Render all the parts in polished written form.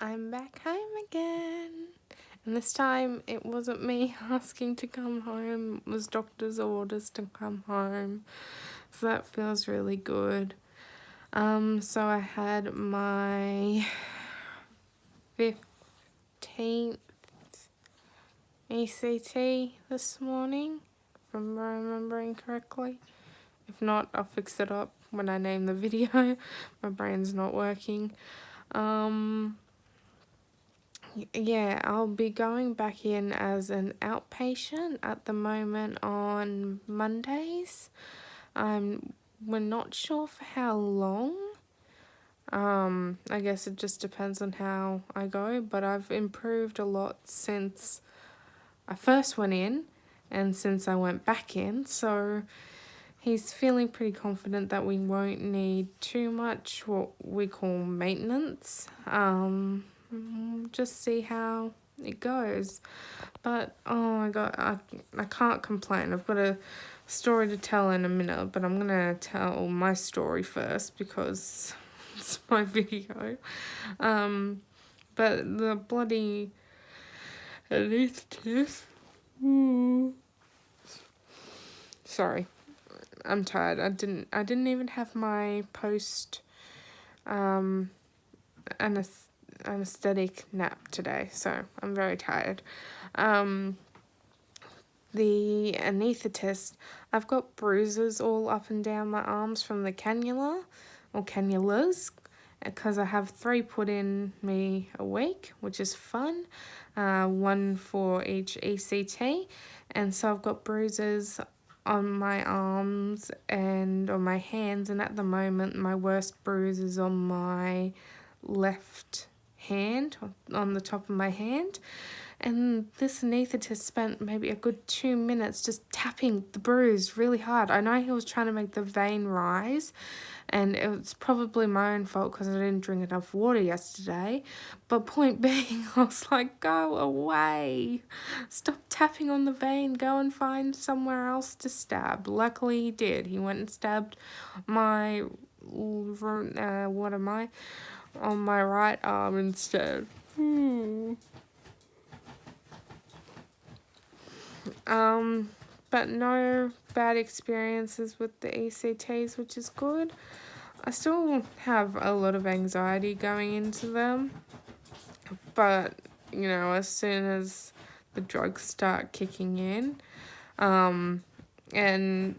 I'm back home again. And this time it wasn't me asking to come home, it was doctor's orders to come home. So that feels really good. So I had my 15th ECT this morning, if I'm remembering correctly. If not, I'll fix it up when I name the video. My brain's not working. Yeah, I'll be going back in as an outpatient at the moment on Mondays. We're not sure for how long. I guess it just depends on how I go, but I've improved a lot since I first went in and since I went back in, so he's feeling pretty confident that we won't need too much what we call maintenance. Just see how it goes. But oh my god, I can't complain. I've got a story to tell in a minute, but I'm gonna tell my story first because it's my video. But the bloody anaesthetist. Sorry, I'm tired. I didn't even have my post anesthetic nap today, so I'm very tired. The anaesthetist, I've got bruises all up and down my arms from the cannula, or cannulas, because I have 3 put in me a week, which is fun, 1 for each ECT, and so I've got bruises on my arms and on my hands, and at the moment my worst bruise is on my left hand, on the top of my hand. And this anaesthetist spent maybe a good 2 minutes just tapping the bruise really hard. I know he was trying to make the vein rise, and it was probably my own fault because I didn't drink enough water yesterday. But point being, I was like, go away. Stop tapping on the vein. Go and find somewhere else to stab. Luckily, he did. He went and stabbed my, what am I? On my right arm instead. But no bad experiences with the ECTs, which is good. I still have a lot of anxiety going into them, but you know, as soon as the drugs start kicking in, and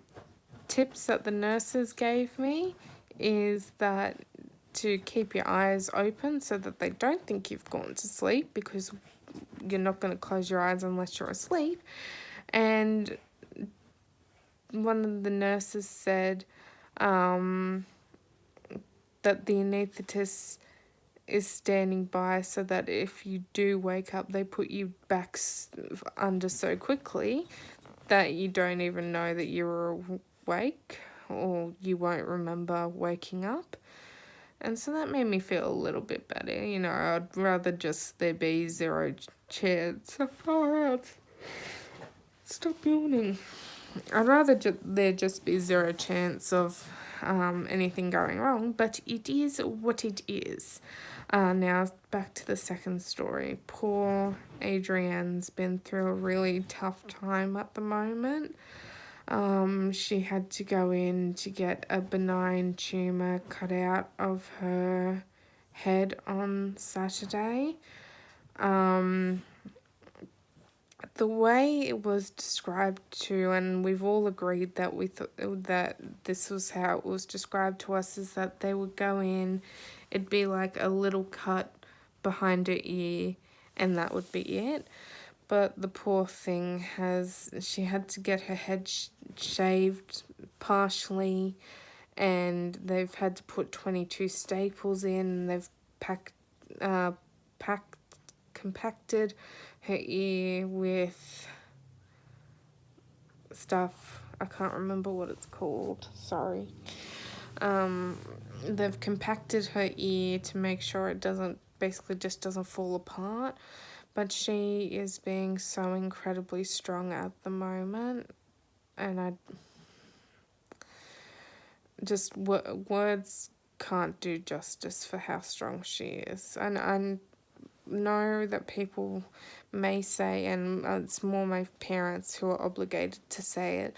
tips that the nurses gave me is that to keep your eyes open so that they don't think you've gone to sleep, because you're not going to close your eyes unless you're asleep. And one of the nurses said that the anaesthetist is standing by so that if you do wake up, they put you back under so quickly that you don't even know that you're awake, or you won't remember waking up. And so that made me feel a little bit better. You know, I'd rather just there be 0 chance. Stop yawning. I'd rather there just be 0 chance of anything going wrong, but it is what it is. Now, back to the second story. Poor Adrienne's been through a really tough time at the moment. She had to go in to get a benign tumour cut out of her head on Saturday. The way it was described to, and we've all agreed that we thought that this was how it was described to us, is that they would go in, it'd be like a little cut behind her ear, and that would be it. But the poor thing she had to get her head shaved partially, and they've had to put 22 staples in, and they've compacted her ear with stuff. I can't remember what it's called. Sorry. They've compacted her ear to make sure it basically just doesn't fall apart. But she is being so incredibly strong at the moment, and I just words can't do justice for how strong she is. And know that people may say, and it's more my parents who are obligated to say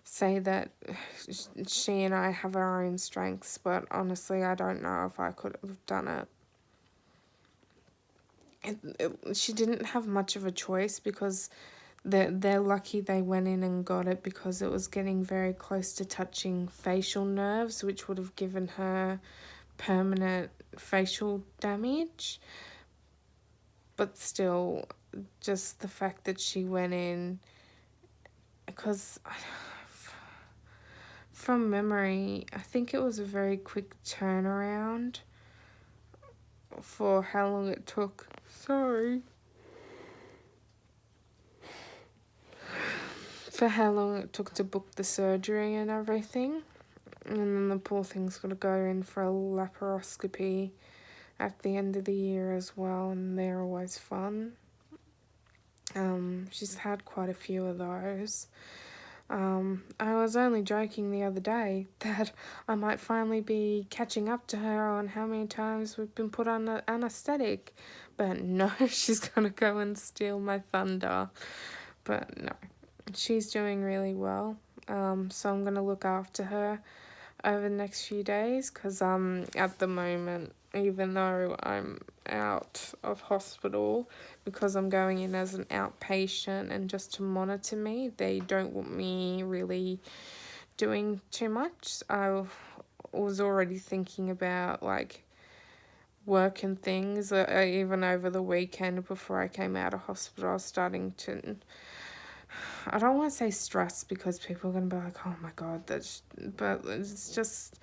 that she and I have our own strengths, but honestly, I don't know if I could have done it. She didn't have much of a choice because they're lucky they went in and got it, because it was getting very close to touching facial nerves, which would have given her permanent facial damage. But still, just the fact that she went in, because from memory, I think it was a very quick turnaround for how long it took. Sorry. For how long it took to book the surgery and everything. And then the poor thing's got to go in for a laparoscopy at the end of the year as well, and they're always fun. She's had quite a few of those. I was only joking the other day that I might finally be catching up to her on how many times we've been put on anaesthetic. But no, she's going to go and steal my thunder. But no, she's doing really well. So I'm going to look after her over the next few days, because at the moment, even though I'm out of hospital, because I'm going in as an outpatient and just to monitor me, they don't want me really doing too much. I was already thinking about like work and things, even over the weekend before I came out of hospital. I was starting to, I don't want to say stress, because people are going to be like, oh my God, but it's just,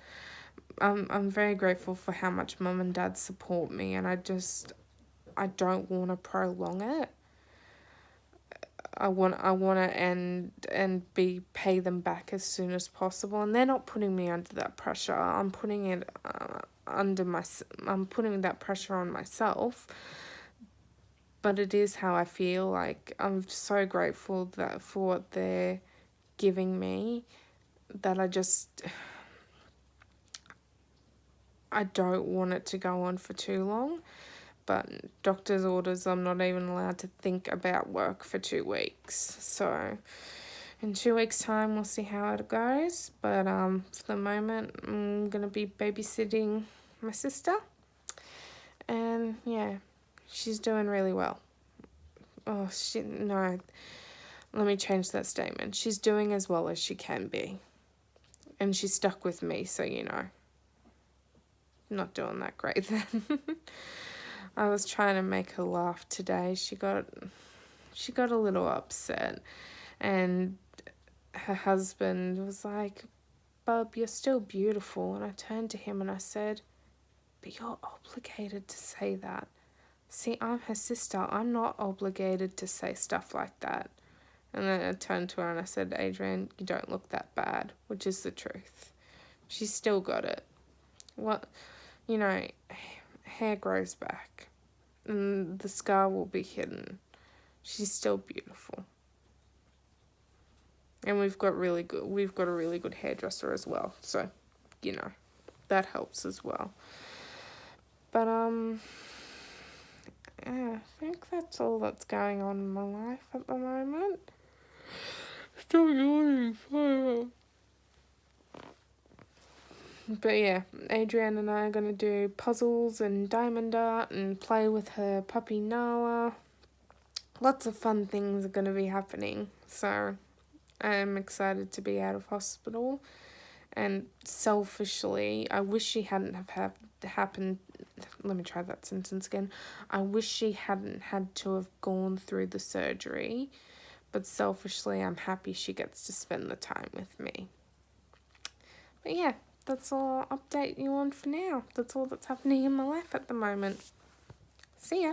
I'm very grateful for how much mum and dad support me, and I don't want to prolong it. I want to end and pay them back as soon as possible, and they're not putting me under that pressure. I'm putting it I'm putting that pressure on myself. But it is how I feel. Like, I'm so grateful that for what they're giving me, that I don't want it to go on for too long. But doctor's orders, I'm not even allowed to think about work for 2 weeks. So in 2 weeks' time, we'll see how it goes. But for the moment, I'm going to be babysitting my sister. And yeah, she's doing really well. Oh, no, let me change that statement. She's doing as well as she can be. And she's stuck with me, so not doing that great then. I was trying to make her laugh today. She got a little upset, and her husband was like, "Bub, you're still beautiful." And I turned to him and I said, "But you're obligated to say that. See, I'm her sister. I'm not obligated to say stuff like that." And then I turned to her and I said, "Adrian, you don't look that bad," which is the truth. She's still got it. Hair grows back, and the scar will be hidden. She's still beautiful. And we've got a really good hairdresser as well, so that helps as well. But yeah, I think that's all that's going on in my life at the moment. Still yawning. But yeah, Adrienne and I are going to do puzzles and diamond art and play with her puppy Noah. Lots of fun things are going to be happening. So I'm excited to be out of hospital. And selfishly, I wish she hadn't have happened. Let me try that sentence again. I wish she hadn't had to have gone through the surgery. But selfishly, I'm happy she gets to spend the time with me. But yeah, that's all I'll update you on for now. That's all that's happening in my life at the moment. See ya.